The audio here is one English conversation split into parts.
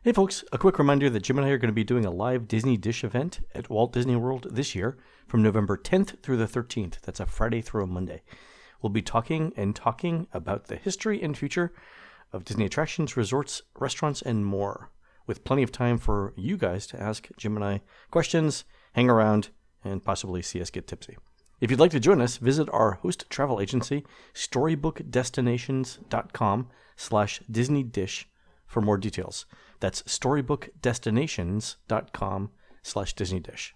Hey folks, a quick reminder that Jim and I are going to be doing a live Disney Dish event at Walt Disney World this year from November 10th through the 13th. That's a Friday through a Monday. We'll be talking about the history and future of Disney attractions, resorts, restaurants, and more, with plenty of time for you guys to ask Jim and I questions, hang around, and possibly see us get tipsy. If you'd like to join us, visit our host travel agency, storybookdestinations.com/DisneyDish for more details. That's storybookdestinations.com/DisneyDish.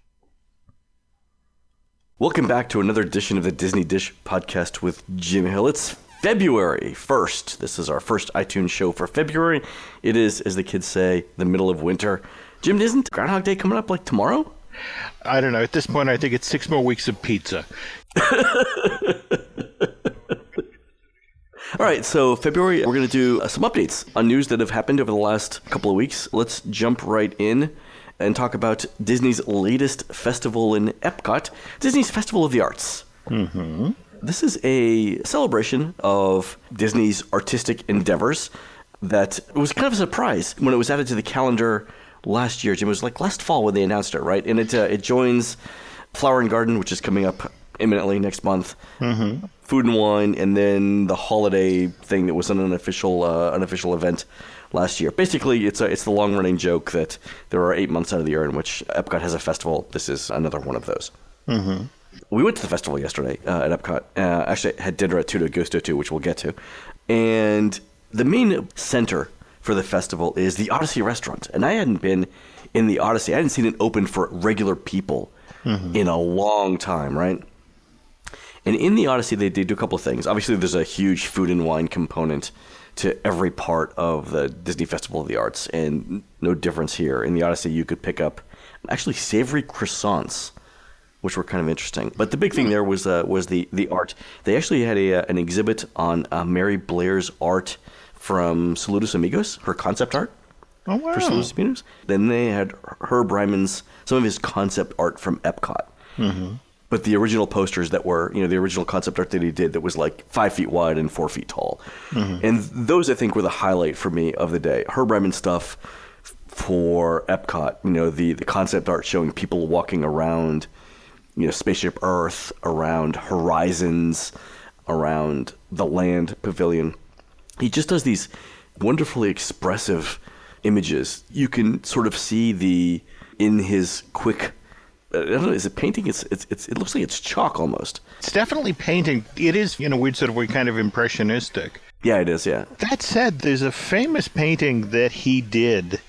Welcome back to another edition of the Disney Dish podcast with Jim Hill. It's February 1st. This is our first iTunes show for February. It is, as the kids say, the middle of winter. Jim, isn't Groundhog Day coming up like tomorrow? I don't know. At this point, I think it's 6 more weeks of pizza. All right, so February, we're going to do some updates on news that have happened over the last couple of weeks. Let's jump right in and talk about Disney's latest festival in Epcot, Disney's Festival of the Arts. Mm-hmm. This is a celebration of Disney's artistic endeavors that was kind of a surprise when it was added to the calendar last year. Jim, it was like last fall when they announced it, right? And it joins Flower and Garden, which is coming up imminently next month, Mm-hmm. Food and Wine, and then the holiday thing that was an unofficial event last year. Basically, it's the long-running joke that there are 8 months out of the year in which Epcot has a festival. This is another one of those. Mm-hmm. We went to the festival yesterday at Epcot. Actually, had dinner at Tutto Gusto too, which we'll get to. And the main center for the festival is the Odyssey restaurant. And I hadn't been in the Odyssey. I hadn't seen it open for regular people in a long time, right? And in the Odyssey, they do a couple of things. Obviously, there's a huge food and wine component to every part of the Disney Festival of the Arts, and no difference here. In the Odyssey, you could pick up actually savory croissants, which were kind of interesting. But the big thing there was the art. They actually had an exhibit on Mary Blair's art from Saludos Amigos, her concept art. Oh, wow. For Saludos Amigos. Then they had Herb Ryman's, some of his concept art from Epcot. Mm-hmm. But the original posters that were, the original concept art that he did that was like 5 feet wide and 4 feet tall. Mm-hmm. And those, I think, were the highlight for me of the day. Herb Ryman stuff for Epcot, the concept art showing people walking around, Spaceship Earth, around Horizons, around the Land Pavilion. He just does these wonderfully expressive images. You can sort of see in his quick, I don't know, is it painting? It looks like it's chalk almost. It's definitely painting. It is, in a weird sort of way, kind of impressionistic. Yeah, it is, yeah. That said, there's a famous painting that he did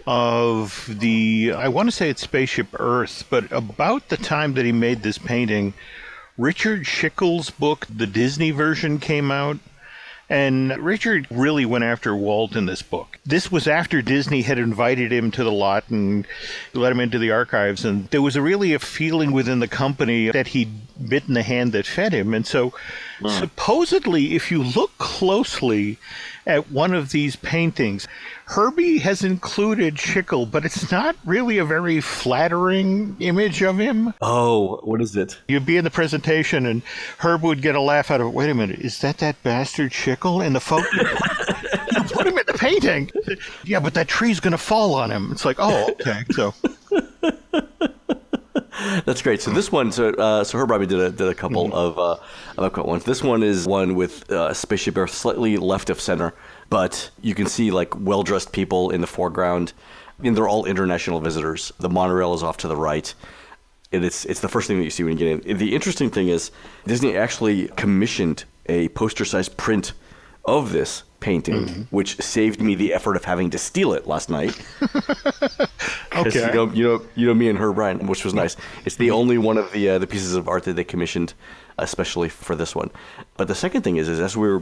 of I want to say it's Spaceship Earth, but about the time that he made this painting, Richard Schickel's book, the Disney version, came out. And Richard really went after Walt in this book. This was after Disney had invited him to the lot and let him into the archives. And there was really a feeling within the company that he'd bitten the hand that fed him. And so supposedly, if you look closely at one of these paintings, Herbie has included Schickel, but it's not really a very flattering image of him. Oh, what is it? You'd be in the presentation and Herb would get a laugh out of it. Wait a minute, is that bastard Schickel in the photo? You put him in the painting. Yeah, but that tree's going to fall on him. It's like, oh, okay. So that's great. So this one, so Herb Ryman did a couple of Epcot ones. This one is one with Spaceship Earth slightly left of center, but you can see like well-dressed people in the foreground. And they're all international visitors. The monorail is off to the right. And it's the first thing that you see when you get in. The interesting thing is Disney actually commissioned a poster-sized print of this painting, which saved me the effort of having to steal it last night. okay. You know me and Herb Ryan, which was nice. It's the only one of the pieces of art that they commissioned, especially for this one. But the second thing is as we were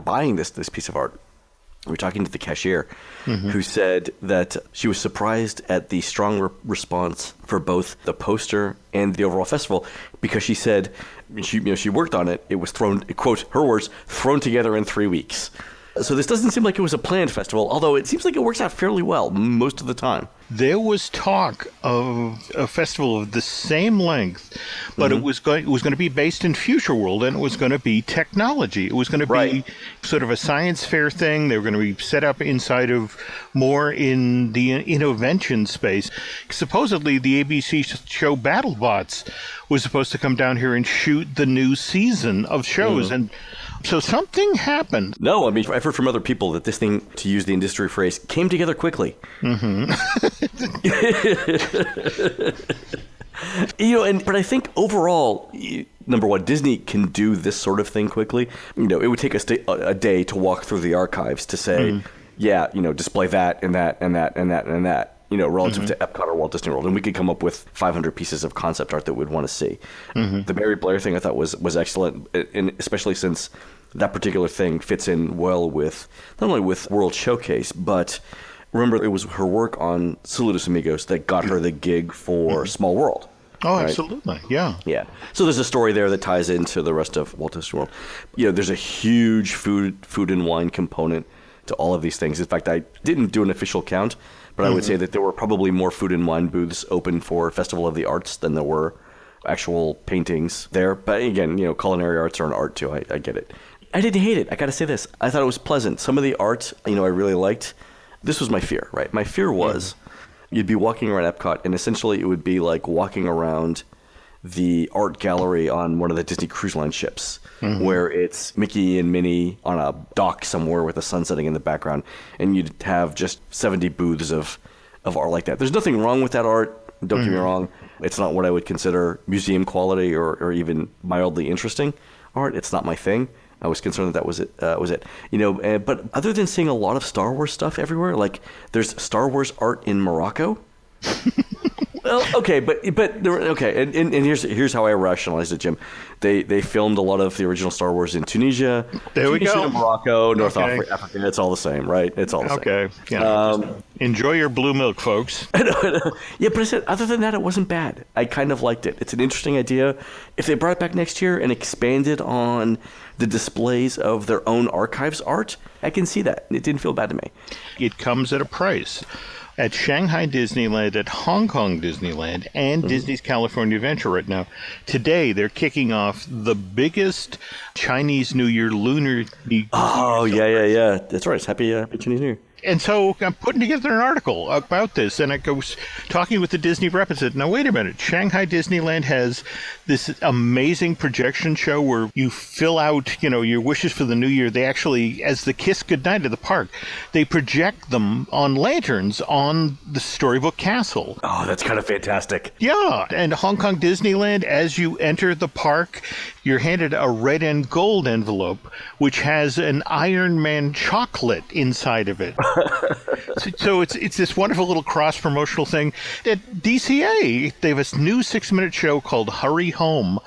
buying this piece of art, we were talking to the cashier, who said that she was surprised at the strong response for both the poster and the overall festival, because she said she worked on it. It was thrown, quote, her words, thrown together in 3 weeks. So this doesn't seem like it was a planned festival, although it seems like it works out fairly well most of the time. there was talk of a festival of the same length, but it was going to be based in Future World, and it was going to be technology. It was going to be sort of a science fair thing. They were going to be set up inside of more in the innovation space. Supposedly, the ABC show BattleBots was supposed to come down here and shoot the new season of shows, and so something happened. No, I mean, I've heard from other people that this thing, to use the industry phrase, came together quickly. But I think overall, number one, Disney can do this sort of thing quickly. It would take a day to walk through the archives to say, display that and that and that and that and that, relative to Epcot or Walt Disney World. And we could come up with 500 pieces of concept art that we'd want to see. The Mary Blair thing I thought was excellent, and especially since that particular thing fits in well with, not only with World Showcase, but remember, it was her work on Saludos Amigos that got her the gig for Small World. Oh, right? Absolutely. Yeah. Yeah. So there's a story there that ties into the rest of Walt Disney World. There's a huge food and wine component to all of these things. In fact, I didn't do an official count, but I would say that there were probably more food and wine booths open for Festival of the Arts than there were actual paintings there. But again, culinary arts are an art too. I get it. I didn't hate it. I got to say this. I thought it was pleasant. Some of the art, I really liked. This was my fear, right? My fear was you'd be walking around Epcot, and essentially it would be like walking around the art gallery on one of the Disney Cruise Line ships, where it's Mickey and Minnie on a dock somewhere with the sun setting in the background, and you'd have just 70 booths of art like that. There's nothing wrong with that art. Don't get me wrong. It's not what I would consider museum quality or even mildly interesting art. It's not my thing. I was concerned that was it. But other than seeing a lot of Star Wars stuff everywhere, like there's Star Wars art in Morocco. Well, okay, but okay, and here's how I rationalized it, Jim. They filmed a lot of the original Star Wars in Tunisia. There we go. Morocco, North Africa. It's all the same, right? It's all the same. Okay. Yeah. Enjoy your blue milk, folks. I know. Yeah, but I said other than that, it wasn't bad. I kind of liked it. It's an interesting idea. If they brought it back next year and expanded on the displays of their own archives art, I can see that. It didn't feel bad to me. It comes at a price. At Shanghai Disneyland, at Hong Kong Disneyland, and Disney's California Adventure right now. Today, they're kicking off the biggest Chinese New Year lunar. Oh, yeah. That's right. It's Happy Chinese New Year. And so I'm putting together an article about this, and I was talking with the Disney rep and said, now, wait a minute. Shanghai Disneyland has this amazing projection show where you fill out, your wishes for the new year. They actually, as the kiss goodnight of the park, they project them on lanterns on the Storybook Castle. Oh, that's kind of fantastic. Yeah. And Hong Kong Disneyland, as you enter the park, you're handed a red and gold envelope, which has an Iron Man chocolate inside of it. So it's this wonderful little cross-promotional thing. At DCA, they have a new 6-minute show called Hurry Home,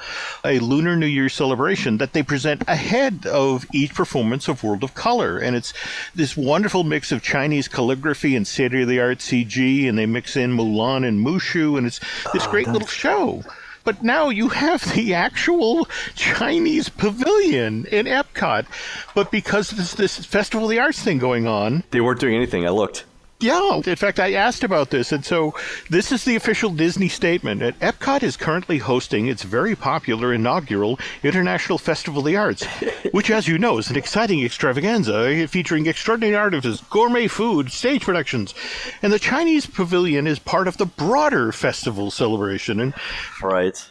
a Lunar New Year celebration that they present ahead of each performance of World of Color. And it's this wonderful mix of Chinese calligraphy and state-of-the-art CG, and they mix in Mulan and Mushu, and it's this great little show. But now you have the actual Chinese pavilion in Epcot. But because there's this Festival of the Arts thing going on... They weren't doing anything. I looked. Yeah. In fact, I asked about this. And so this is the official Disney statement. Epcot is currently hosting its very popular inaugural International Festival of the Arts, which, as you know, is an exciting extravaganza featuring extraordinary artists, gourmet food, stage productions. And the Chinese pavilion is part of the broader festival celebration. And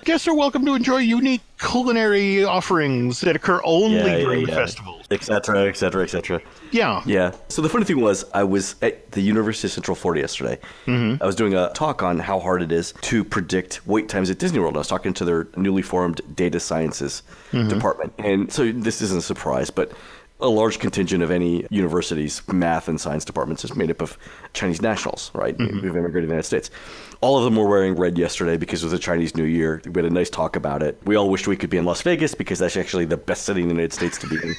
guests are welcome to enjoy unique culinary offerings that occur only during the festival. Et cetera, et cetera, et cetera. Yeah. So the funny thing was, I was at the University of Central Florida yesterday. I was doing a talk on how hard it is to predict wait times at Disney World. I was talking to their newly formed data sciences department. And so this isn't a surprise, but a large contingent of any university's math and science departments is made up of Chinese nationals, right? Who've immigrated to the United States. All of them were wearing red yesterday because it was a Chinese New Year. We had a nice talk about it. We all wished we could be in Las Vegas because that's actually the best city in the United States to be in.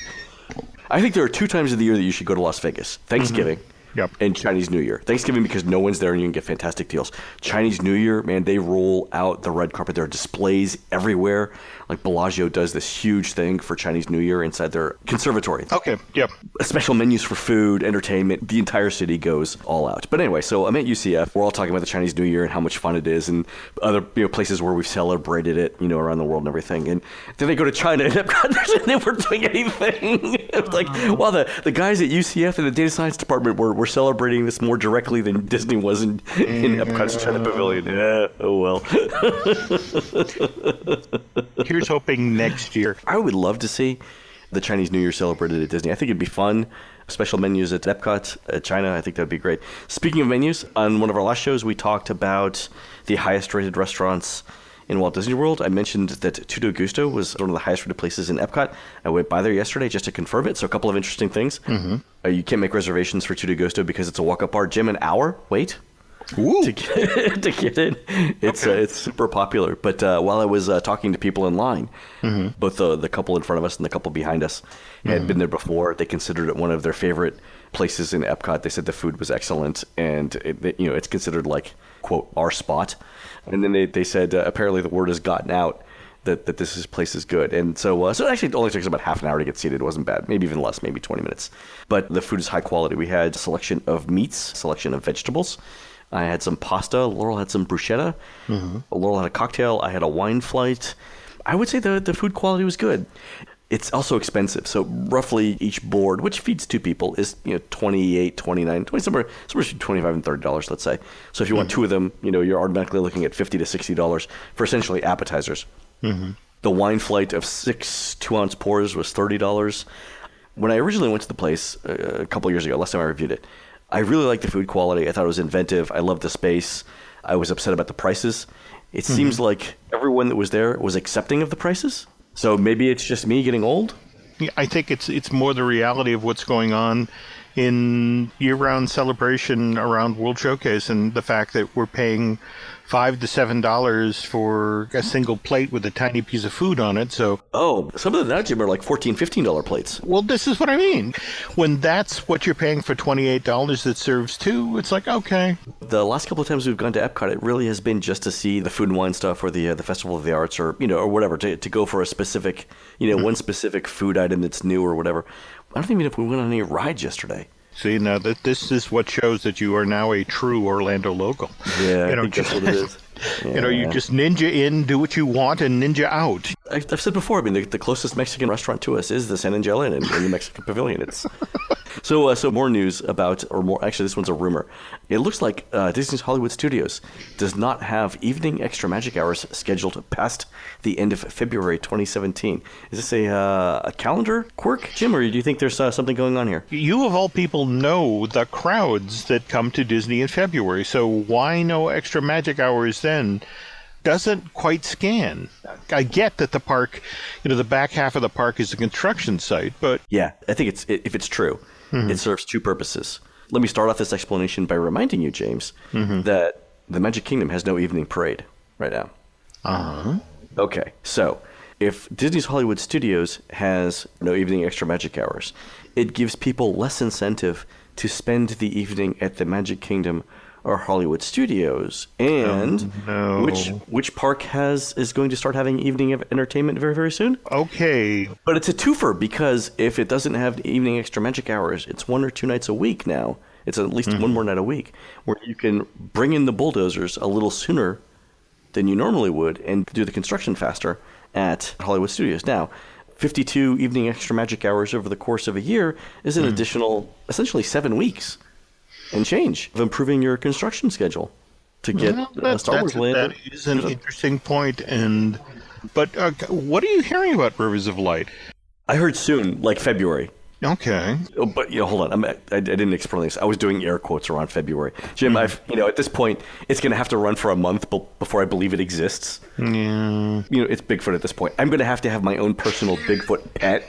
I think there are 2 times of the year that you should go to Las Vegas. Thanksgiving, Yep. And Chinese New Year. Thanksgiving because no one's there and you can get fantastic deals. Chinese New Year, man, they roll out the red carpet. There are displays everywhere. Like Bellagio does this huge thing for Chinese New Year inside their conservatory. Okay, yep. Special menus for food, entertainment. The entire city goes all out. But anyway, so I'm at UCF. We're all talking about the Chinese New Year and how much fun it is and other places where we've celebrated it, around the world and everything. And then they go to China and Epcot and they weren't doing anything. It's like, well, the guys at UCF and the data science department were celebrating this more directly than Disney was in Epcot's China Pavilion. Yeah, oh well. Here's hoping next year. I would love to see the Chinese New Year celebrated at Disney. I think it'd be fun. Special menus at Epcot, at China, I think that'd be great. Speaking of menus, on one of our last shows, we talked about the highest rated restaurants in Walt Disney World. I mentioned that Tutto Gusto was one of the highest rated places in Epcot. I went by there yesterday just to confirm it. So a couple of interesting things. Mm-hmm. You can't make reservations for Tutto Gusto because it's a walk-up bar. Jim, an hour wait. Ooh. To get in. It's super popular. But while I was talking to people in line, both the couple in front of us and the couple behind us had been there before. They considered it one of their favorite places in Epcot. They said the food was excellent, and it's considered like, quote, our spot. And then they said apparently the word has gotten out that this place is good. And so it actually only took us about half an hour to get seated. It wasn't bad. Maybe even less, maybe 20 minutes. But the food is high quality. We had a selection of meats, selection of vegetables. I had some pasta. Laurel had some bruschetta. Laurel had a cocktail. I had a wine flight. I would say the food quality was good. It's also expensive. So roughly each board, which feeds two people, is $28, $29, somewhere between $25 and $30, let's say. So if you want two of them, you're automatically looking at $50 to $60 for essentially appetizers. The wine flight of 6 2-ounce pours was $30. When I originally went to the place a couple years ago, last time I reviewed it, I really liked the food quality. I thought it was inventive. I loved the space. I was upset about the prices. It seems like everyone that was there was accepting of the prices. So maybe it's just me getting old? Yeah, I think it's more the reality of what's going on in year-round celebration around World Showcase and the fact that we're paying $5 to $7 for a single plate with a tiny piece of food on it. So, some of them now, Jim, are like $14, $15 plates. Well, this is what I mean. When that's what you're paying for $28 that serves two, it's like, okay. The last couple of times we've gone to Epcot, it really has been just to see the food and wine stuff or the Festival of the Arts or whatever, to go for a specific, one specific food item that's new or whatever. I don't even know if we went on any rides yesterday. See, now this is what shows that you are now a true Orlando local. Yeah, I think that's what it is. Yeah. You just ninja in, do what you want, and ninja out. I've said before, I mean, the closest Mexican restaurant to us is the San Angel Inn in the Mexican Pavilion. It's So more news about, or more, actually this one's a rumor. It looks like Disney's Hollywood Studios does not have evening extra magic hours scheduled past the end of February 2017. Is this a calendar quirk, Jim, or do you think there's something going on here? You of all people know the crowds that come to Disney in February, so why no extra magic hours then? Doesn't quite scan. I get that the park, the back half of the park is a construction site, but... Yeah, I think if it's true, it serves two purposes. Let me start off this explanation by reminding you, James, that the Magic Kingdom has no evening parade right now. Uh-huh. Okay, so if Disney's Hollywood Studios has no evening extra magic hours, it gives people less incentive to spend the evening at the Magic Kingdom or Hollywood Studios. And which park is going to start having evening entertainment very, very soon? Okay. But it's a twofer because if it doesn't have evening extra magic hours, it's 1 or 2 nights a week now. It's at least one more night a week where you can bring in the bulldozers a little sooner than you normally would and do the construction faster at Hollywood Studios. Now, 52 evening extra magic hours over the course of a year is an additional, essentially 7 weeks and change of improving your construction schedule to get Star Wars Land. That is an interesting point. But what are you hearing about Rivers of Light? I heard soon, like February. Okay. But hold on, I didn't explain this. I was doing air quotes around February. Jim, at this point, it's going to have to run for a month before I believe it exists. Yeah. It's Bigfoot at this point. I'm going to have my own personal Bigfoot pet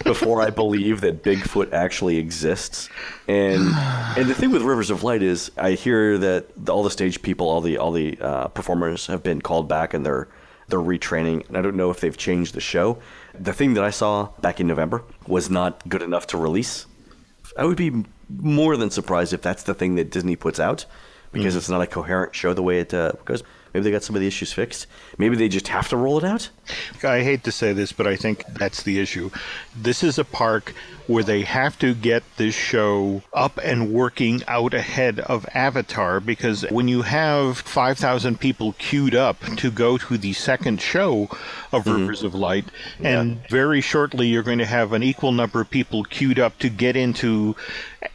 before I believe that Bigfoot actually exists. And the thing with Rivers of Light is, I hear that all the stage people, all the performers have been called back and they're retraining. And I don't know if they've changed the show. The thing that I saw back in November was not good enough to release. I would be more than surprised if that's the thing that Disney puts out, because it's not a coherent show the way it goes. Maybe they got some of the issues fixed. Maybe they just have to roll it out. I hate to say this, but I think that's the issue. This is a park where they have to get this show up and working out ahead of Avatar, because when you have 5,000 people queued up to go to the second show of Rivers of Light, and very shortly you're going to have an equal number of people queued up to get into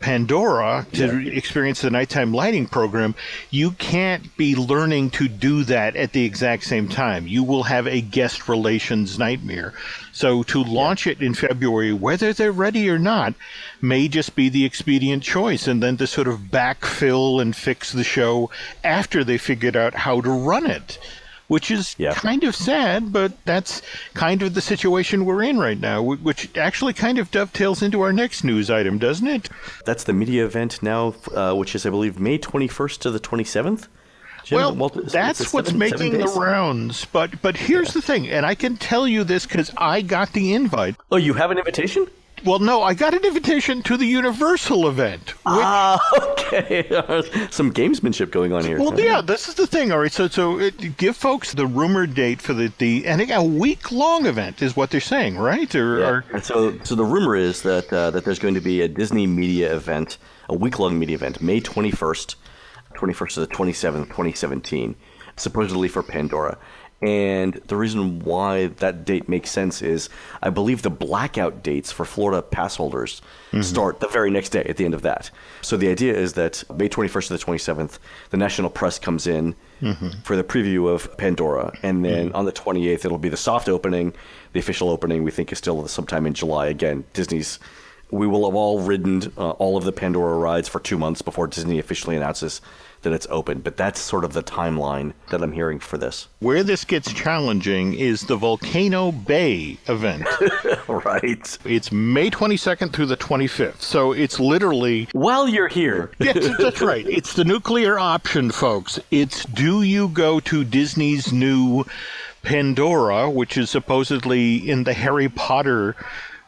Pandora to experience the nighttime lighting program, you can't be learning to do that at the exact same time. You will have a guest relations nightmare. So to launch it in February, whether they're ready or not, may just be the expedient choice, and then to sort of backfill and fix the show after they figured out how to run it. Which is kind of sad, but that's kind of the situation we're in right now, which actually kind of dovetails into our next news item, doesn't it? That's the media event now, which is, I believe, May 21st to the 27th. Jim, well, that's what's making the rounds. But here's the thing, and I can tell you this because I got the invite. Oh, you have an invitation? Well, no, I got an invitation to the Universal event. Okay. Some gamesmanship going on here. Well, yeah, this is the thing. All right, so give folks the rumored date for the and a week-long event is what they're saying, right? So the rumor is that there's going to be a Disney media event, a week-long media event, May 21st to the 27th, 2017, supposedly for Pandora. And the reason why that date makes sense is I believe the blackout dates for Florida pass holders start the very next day at the end of that. So the idea is that May 21st to the 27th, the national press comes in for the preview of Pandora. And then on the 28th, it'll be the soft opening. The official opening, we think, is still sometime in July. Again, we will have all ridden all of the Pandora rides for 2 months before Disney officially announces that it's open. But that's sort of the timeline that I'm hearing for this. Where this gets challenging is the Volcano Bay event. Right. It's May 22nd through the 25th. So it's literally... While you're here. Yes, that's right. It's the nuclear option, folks. It's do you go to Disney's new Pandora, which is supposedly in the Harry Potter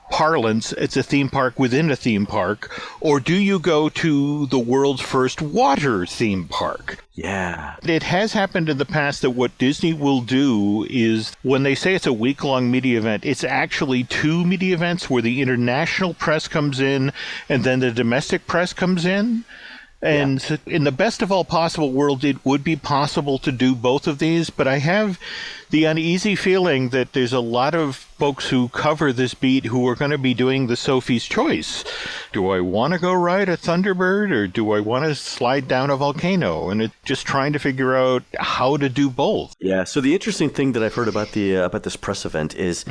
parlance, it's a theme park within a theme park, or do you go to the world's first water theme park? Yeah. It has happened in the past that what Disney will do is, when they say it's a week-long media event, it's actually 2 media events where the international press comes in and then the domestic press comes in. And in the best of all possible world, it would be possible to do both of these, but I have the uneasy feeling that there's a lot of folks who cover this beat who are going to be doing the Sophie's Choice. Do I want to go ride a Thunderbird, or do I want to slide down a volcano? And it's just trying to figure out how to do both. Yeah, so the interesting thing that I've heard about about this press event is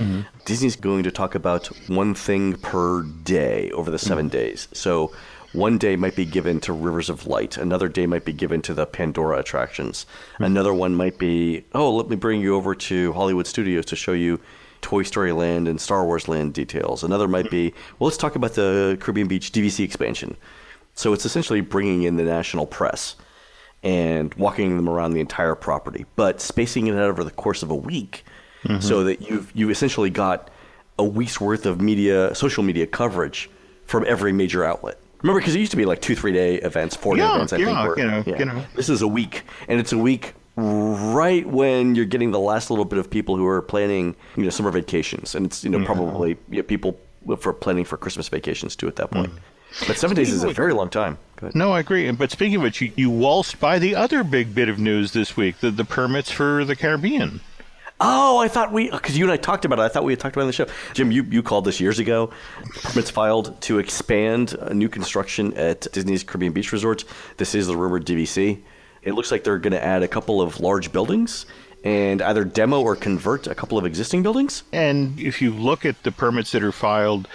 Disney's going to talk about one thing per day over the 7 days. So one day might be given to Rivers of Light. Another day might be given to the Pandora attractions. Another one might be, let me bring you over to Hollywood Studios to show you Toy Story Land and Star Wars Land details. Another might be, let's talk about the Caribbean Beach DVC expansion. So it's essentially bringing in the national press and walking them around the entire property, but spacing it out over the course of a week so that you essentially got a week's worth of social media coverage from every major outlet. Remember, because it used to be like 2-3 day events, 4 day events, I think. This is a week, and it's a week right when you're getting the last little bit of people who are planning, summer vacations, and it's probably people for planning for Christmas vacations too at that point. But 7 days is a very long time. No, I agree. But speaking of which, you waltzed by the other big bit of news this week: the permits for the Caribbean. Oh, I thought because you and I talked about it. I thought we had talked about it on the show. Jim, you called this years ago. Permits filed to expand a new construction at Disney's Caribbean Beach Resort. This is the rumored DVC. It looks like they're going to add a couple of large buildings and either demo or convert a couple of existing buildings. And if you look at the permits that are filed,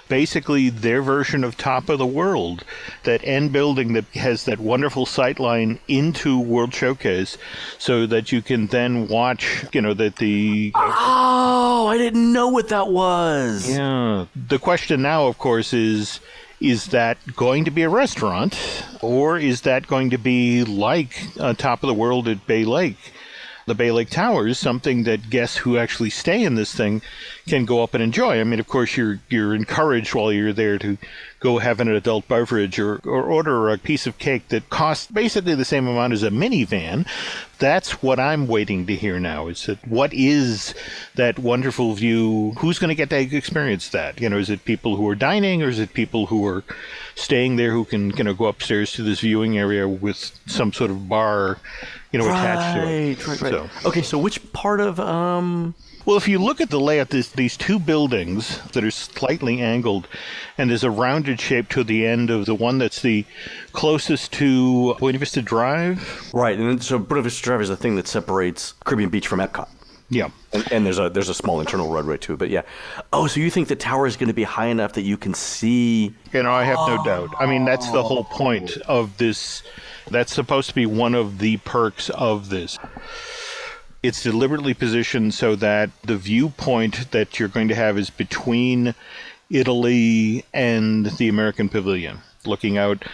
basically their version of Top of the World, that end building that has that wonderful sightline into World Showcase, so that you can then watch, that the... Oh, I didn't know what that was. Yeah. The question now, of course, is that going to be a restaurant, or is that going to be like Top of the World at Bay Lake? The Bay Lake Towers, something that guests who actually stay in this thing can go up and enjoy. I mean, of course, you're encouraged while you're there to go have an adult beverage or order a piece of cake that costs basically the same amount as a minivan. That's what I'm waiting to hear now, is that what is that wonderful view? Who's going to get to experience that? Is it people who are dining, or is it people who are staying there who can go upstairs to this viewing area with some sort of bar, attached to it? Right. So. Okay, so which part of... Well, if you look at the layout, these two buildings that are slightly angled, and there's a rounded shape to the end of the one that's the closest to Buena Vista Drive. Right, and then, so Buena Vista Drive is the thing that separates Caribbean Beach from Epcot. Yeah. And there's a small internal roadway too, but yeah. Oh, so you think the tower is going to be high enough that you can see... I have no doubt. I mean, that's the whole point of this. That's supposed to be one of the perks of this. It's deliberately positioned so that the viewpoint that you're going to have is between Italy and the American Pavilion, looking out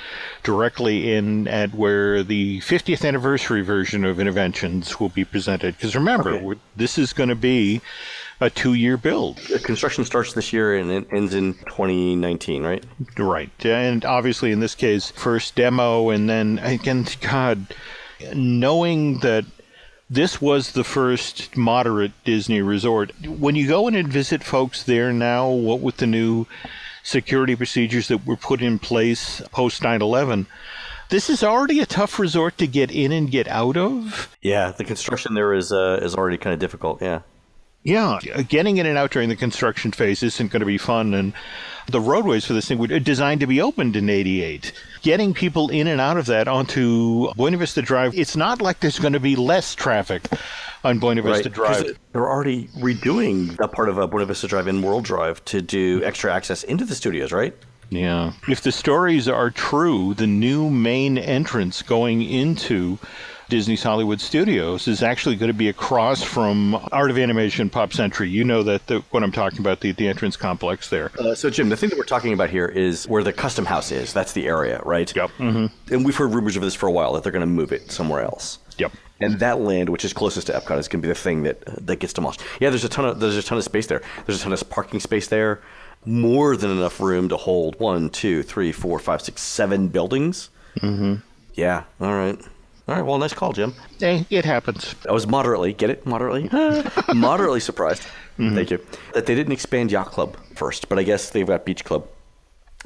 directly in at where the 50th anniversary version of Interventions will be presented. Because remember, this is going to be a 2-year build. The construction starts this year and it ends in 2019, right? Right. And obviously, in this case, first demo, and then, again, God, knowing that this was the first moderate Disney resort. When you go in and visit folks there now, what with the new security procedures that were put in place post 9/11, this is already a tough resort to get in and get out of. Yeah, the construction there is already kind of difficult, yeah. Yeah, getting in and out during the construction phase isn't going to be fun, and the roadways for this thing were designed to be opened in '88. Getting people in and out of that onto Buena Vista Drive, it's not like there's going to be less traffic on Buena Vista Drive. They're already redoing that part of Buena Vista Drive in World Drive to do extra access into the studios, right? Yeah. If the stories are true, the new main entrance going into Disney's Hollywood Studios is actually going to be across from Art of Animation Pop Century. You know what I'm talking about, the entrance complex there. So, Jim, the thing that we're talking about here is where the custom house is. That's the area, right? Yep. Mm-hmm. And we've heard rumors of this for a while, that they're going to move it somewhere else. Yep. And that land, which is closest to Epcot, is going to be the thing that gets demolished. Yeah, there's a ton of space there. There's a ton of parking space there. More than enough room to hold 1, 2, 3, 4, 5, 6, 7 buildings. Mm-hmm. Yeah. All right. Well, nice call, Jim. Hey, it happens. I was moderately surprised. Mm-hmm. Thank you. That they didn't expand Yacht Club first, but I guess they've got Beach Club.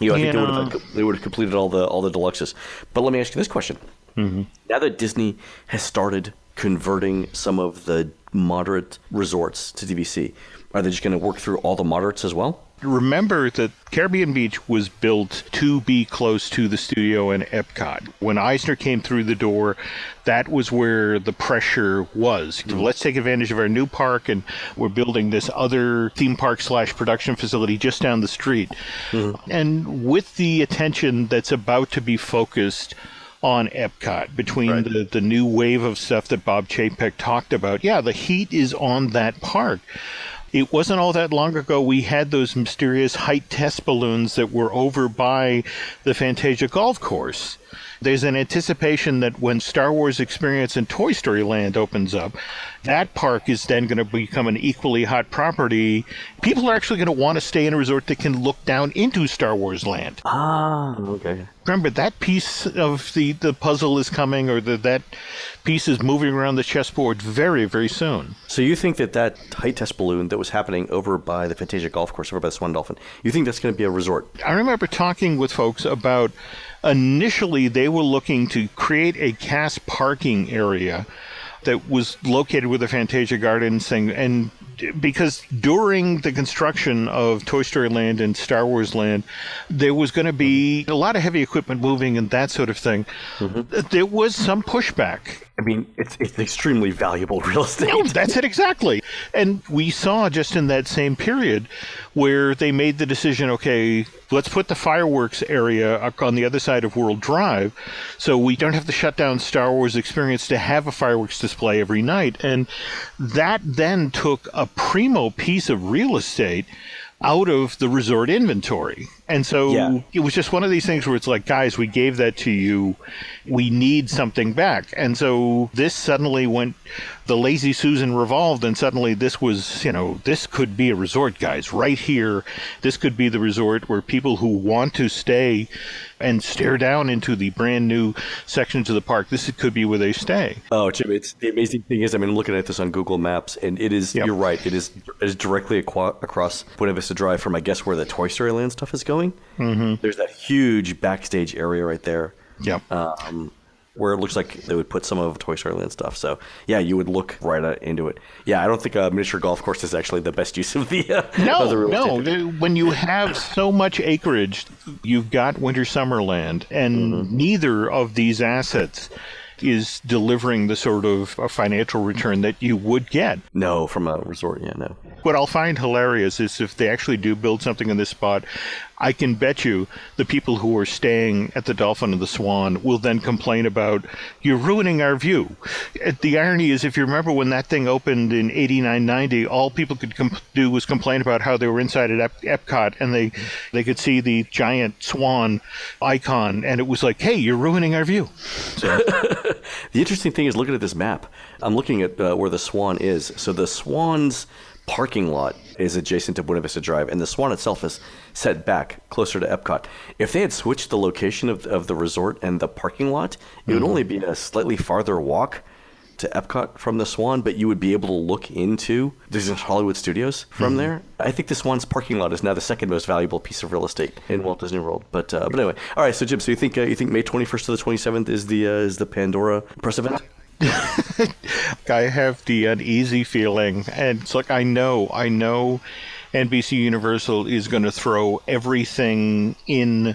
I think they would have completed all the deluxes. But let me ask you this question. Mm-hmm. Now that Disney has started converting some of the moderate resorts to DVC, are they just going to work through all the moderates as well? Remember that Caribbean Beach was built to be close to the studio and Epcot. When Eisner came through the door, that was where the pressure was. Mm-hmm. Let's take advantage of our new park, and we're building this other theme park / production facility just down the street. Mm-hmm. And with the attention that's about to be focused on Epcot, between the new wave of stuff that Bob Chapek talked about, the heat is on that park. It wasn't all that long ago we had those mysterious height test balloons that were over by the Fantasia Golf Course. There's an anticipation that when Star Wars Experience and Toy Story Land opens up, that park is then going to become an equally hot property. People are actually going to want to stay in a resort that can look down into Star Wars Land. Ah, okay. Remember, that piece of the puzzle is coming, or that piece is moving around the chessboard very, very soon. So you think that height test balloon that was happening over by the Fantasia Golf Course, over by the Swan Dolphin, you think that's going to be a resort? I remember talking with folks about, initially they were looking to create a cast parking area that was located with the Fantasia Gardens thing, and because during the construction of Toy Story Land and Star Wars Land, there was going to be a lot of heavy equipment moving and that sort of thing. Mm-hmm. There was some pushback. I mean, it's extremely valuable real estate. No, that's it exactly. And we saw just in that same period where they made the decision, okay, let's put the fireworks area on the other side of World Drive so we don't have to shut down Star Wars Experience to have a fireworks display every night. And that then took a primo piece of real estate out of the resort inventory. And so Yeah. it was just one of these things where it's like, guys, we gave that to you. We need something back. And so this suddenly went, the Lazy Susan revolved, and suddenly this was, this could be a resort, guys, right here. This could be the resort where people who want to stay and stare down into the brand new sections of the park, this could be where they stay. Oh, Jim, it's the amazing thing is, I mean, I'm looking at this on Google Maps, and it is, Yep. you're right, it is directly across Buena Vista Drive from, I guess, where the Toy Story Land stuff is going. Mm-hmm. There's that huge backstage area right there. Yep. Where it looks like they would put some of Toy Story Land stuff. So, yeah, you would look right into it. Yeah, I don't think a miniature golf course is actually the best use of the of the real estate. When you have so much acreage, you've got Winter Summerland, and neither of these assets is delivering the sort of a financial return that you would get. No, from a resort, yeah, no. What I'll find hilarious is if they actually do build something in this spot, I can bet you the people who are staying at the Dolphin and the Swan will then complain about, you're ruining our view. The irony is, if you remember when that thing opened in 89, 90, all people could do was complain about how they were inside at Epcot, and they could see the giant swan icon, and it was like, hey, you're ruining our view. So. The interesting thing is looking at this map. I'm looking at where the Swan is. So the Swan's parking lot is adjacent to Buena Vista Drive, and the Swan itself is set back closer to Epcot. If they had switched the location of the resort and the parking lot, it would only be a slightly farther walk to Epcot from the Swan, but you would be able to look into Disney Hollywood Studios from there. I think the Swan's parking lot is now the second most valuable piece of real estate in Walt Disney World. But anyway, all right. So Jim, so you think May 21st to the 27th is the Pandora press event? I have the uneasy feeling, and it's like I know NBC Universal is going to throw everything in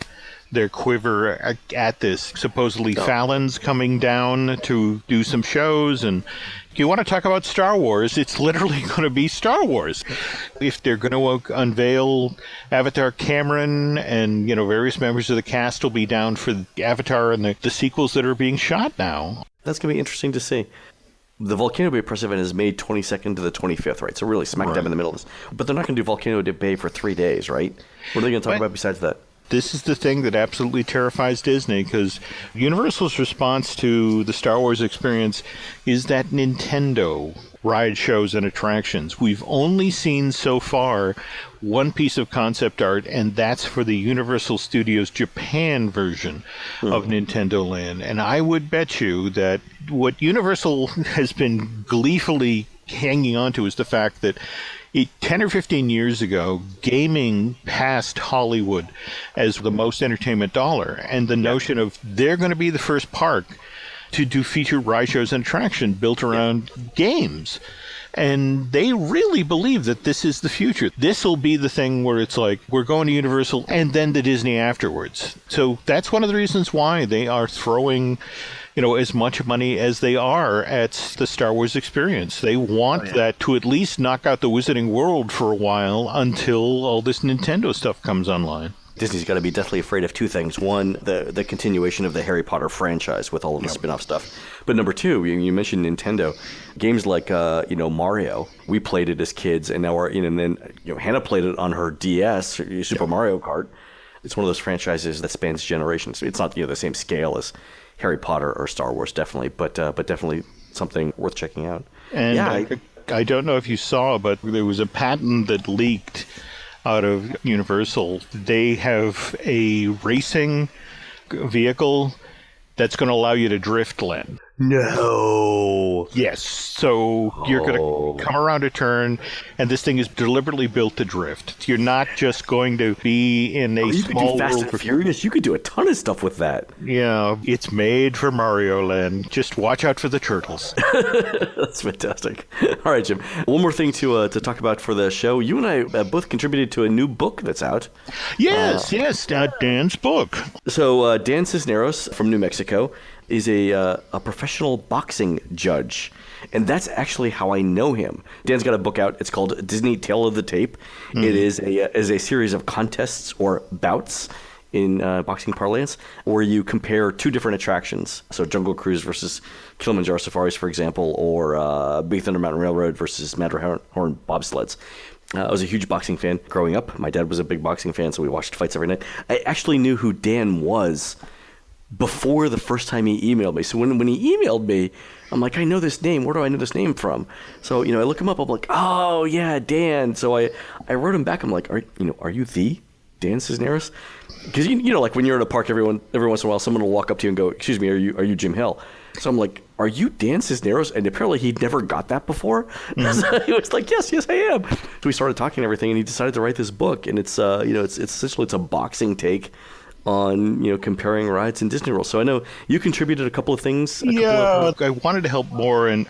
their quiver at this. Supposedly Fallon's coming down to do some shows, and you want to talk about Star Wars, it's literally going to be Star Wars. If they're going to unveil Avatar Cameron and, various members of the cast will be down for Avatar and the sequels that are being shot now. That's going to be interesting to see. The Volcano Bay press event is May 22nd to the 25th, right? So really smack dab in the middle of this. But they're not going to do Volcano Bay for 3 days, right? What are they going to talk about besides that? This is the thing that absolutely terrifies Disney, because Universal's response to the Star Wars experience is that Nintendo ride shows and attractions. We've only seen so far one piece of concept art, and that's for the Universal Studios Japan version of Nintendo Land. And I would bet you that what Universal has been gleefully hanging on to is the fact that 10 or 15 years ago, gaming passed Hollywood as the most entertainment dollar. And the notion of they're going to be the first park to do featured ride shows and attraction built around games. And they really believe that this is the future. This will be the thing where it's like, we're going to Universal and then to Disney afterwards. So that's one of the reasons why they are throwing as much money as they are at the Star Wars experience. They want that to at least knock out the Wizarding World for a while until all this Nintendo stuff comes online. Disney's got to be deathly afraid of two things. One, the continuation of the Harry Potter franchise with all of the spin-off stuff. But number two, you mentioned Nintendo. Games like Mario. We played it as kids, and now Hannah played it on her DS, Super Mario Kart. It's one of those franchises that spans generations. It's not the same scale as Harry Potter or Star Wars, definitely, but definitely something worth checking out. And I don't know if you saw, but there was a patent that leaked out of Universal. They have a racing vehicle that's going to allow you to drift, Len. No. Yes. So you're going to come around a turn, and this thing is deliberately built to drift. You're not just going to be in a small could do Fast world. and Furious. You could do a ton of stuff with that. Yeah, it's made for Mario Land. Just watch out for the turtles. That's fantastic. All right, Jim. One more thing to talk about for the show. You and I both contributed to a new book that's out. Yes, Dan's book. So Dan Cisneros from New Mexico is a professional boxing judge. And that's actually how I know him. Dan's got a book out. It's called Disney Tale of the Tape. Mm-hmm. It is a series of contests or bouts in boxing parlance where you compare two different attractions. So Jungle Cruise versus Kilimanjaro Safaris, for example, or Big Thunder Mountain Railroad versus Matterhorn bobsleds. I was a huge boxing fan growing up. My dad was a big boxing fan, so we watched fights every night. I actually knew who Dan was before the first time he emailed me. So when he emailed me, I'm like, I know this name. Where do I know this name from? So, I look him up. I'm like, oh, yeah, Dan. So I wrote him back. I'm like, are you the Dan Cisneros? Because, like when you're in a park, every once in a while, someone will walk up to you and go, excuse me, are you Jim Hill? So I'm like, are you Dan Cisneros? And apparently he'd never got that before. Mm-hmm. So he was like, yes, I am. So we started talking and everything, and he decided to write this book. And it's, it's essentially a boxing take on, comparing rides in Disney World. So I know you contributed a couple of things. I wanted to help more, and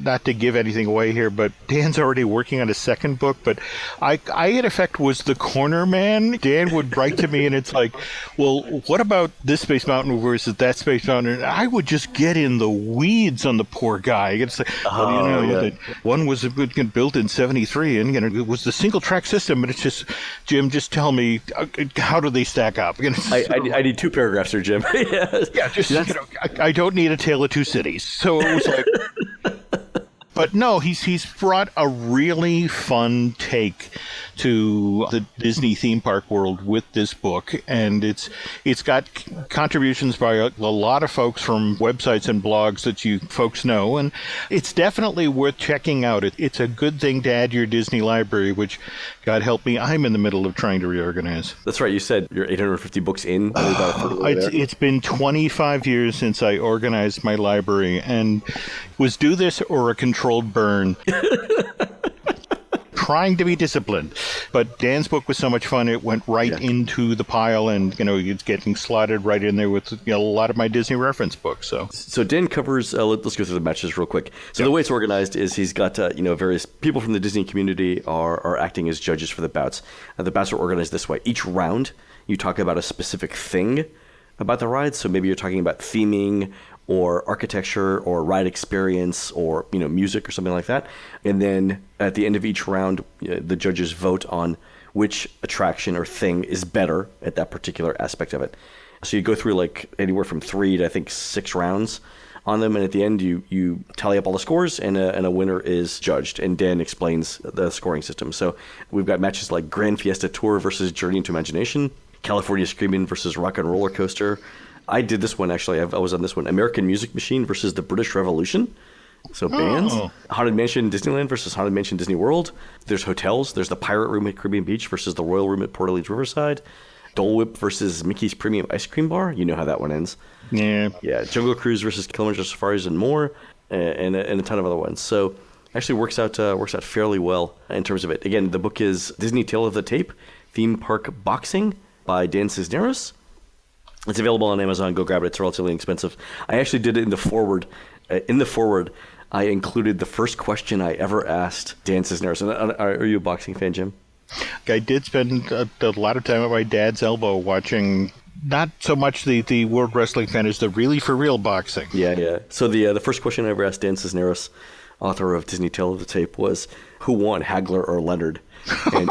not to give anything away here, but Dan's already working on a second book. But I in effect was the corner man. Dan would write to me, and it's like, well, what about this Space Mountain versus that Space Mountain? And I would just get in the weeds on the poor guy. It's like, one was built in '73, and it was the single track system, and it's just, Jim, just tell me, how do they stack up? I need 2 paragraphs here, Jim. Yeah, just I don't need a Tale of Two Cities. So it was like, but no, he's brought a really fun take to the Disney theme park world with this book, and it's got contributions by a lot of folks from websites and blogs that you folks know, and it's definitely worth checking out. It's a good thing to add to your Disney library, which, God help me, I'm in the middle of trying to reorganize. That's right. You said you're 850 books in. It's been 25 years since I organized my library, and was do this or a controlled burn. Trying to be disciplined, but Dan's book was so much fun, it went right into the pile, and it's getting slotted right in there with a lot of my Disney reference books. So Dan covers. Let's go through the matches real quick. So the way it's organized is he's got various people from the Disney community are acting as judges for the bouts. The bouts are organized this way: each round you talk about a specific thing about the ride. So maybe you're talking about theming, or architecture, or ride experience, or music, or something like that. And then at the end of each round, the judges vote on which attraction or thing is better at that particular aspect of it. So you go through like anywhere from 3 to I think 6 rounds on them, and at the end you tally up all the scores, and a winner is judged. And Dan explains the scoring system. So we've got matches like Grand Fiesta Tour versus Journey into Imagination, California Screamin' versus Rock and Roller Coaster. I did this one, actually. I was on this one. American Music Machine versus the British Revolution. So bands. Haunted Mansion Disneyland versus Haunted Mansion Disney World. There's hotels. There's the Pirate Room at Caribbean Beach versus the Royal Room at Port Orleans Riverside. Dole Whip versus Mickey's Premium Ice Cream Bar. You know how that one ends. Yeah. Yeah. Jungle Cruise versus Kilimanjaro Safaris and more, and a ton of other ones. So actually works out fairly well in terms of it. Again, the book is Disney Tale of the Tape, Theme Park Boxing by Dan Cisneros. It's available on Amazon. Go grab it. It's relatively inexpensive. I actually did it in the forward. In the forward, I included the first question I ever asked Dan Cisneros. And are you a boxing fan, Jim? I did spend a lot of time at my dad's elbow watching, not so much the World Wrestling fan as the really for real boxing. Yeah. So the first question I ever asked Dan Cisneros, author of Disney Tale of the Tape, was who won, Hagler or Leonard? And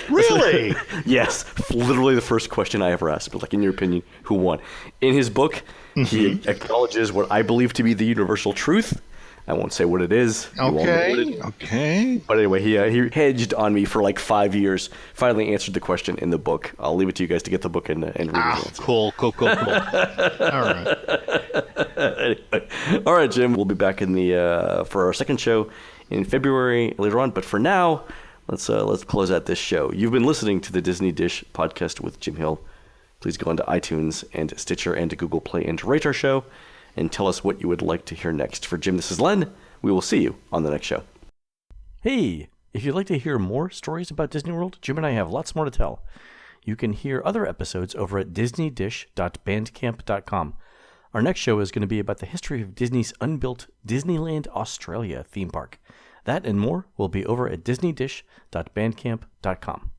really? Yes, literally the first question I ever asked. But like, in your opinion, who won? In his book, he acknowledges what I believe to be the universal truth. I won't say what it is. Okay. But anyway, he hedged on me for like 5 years. Finally answered the question in the book. I'll leave it to you guys to get the book and read it. Cool. All right. Anyway. All right, Jim. We'll be back in the for our second show in February later on. But for now, let's close out this show. You've been listening to the Disney Dish podcast with Jim Hill. Please go onto iTunes and Stitcher and Google Play and rate our show, and tell us what you would like to hear next. For Jim, this is Len. We will see you on the next show. Hey, if you'd like to hear more stories about Disney World, Jim and I have lots more to tell. You can hear other episodes over at disneydish.bandcamp.com. Our next show is going to be about the history of Disney's unbuilt Disneyland Australia theme park. That and more will be over at disneydish.bandcamp.com.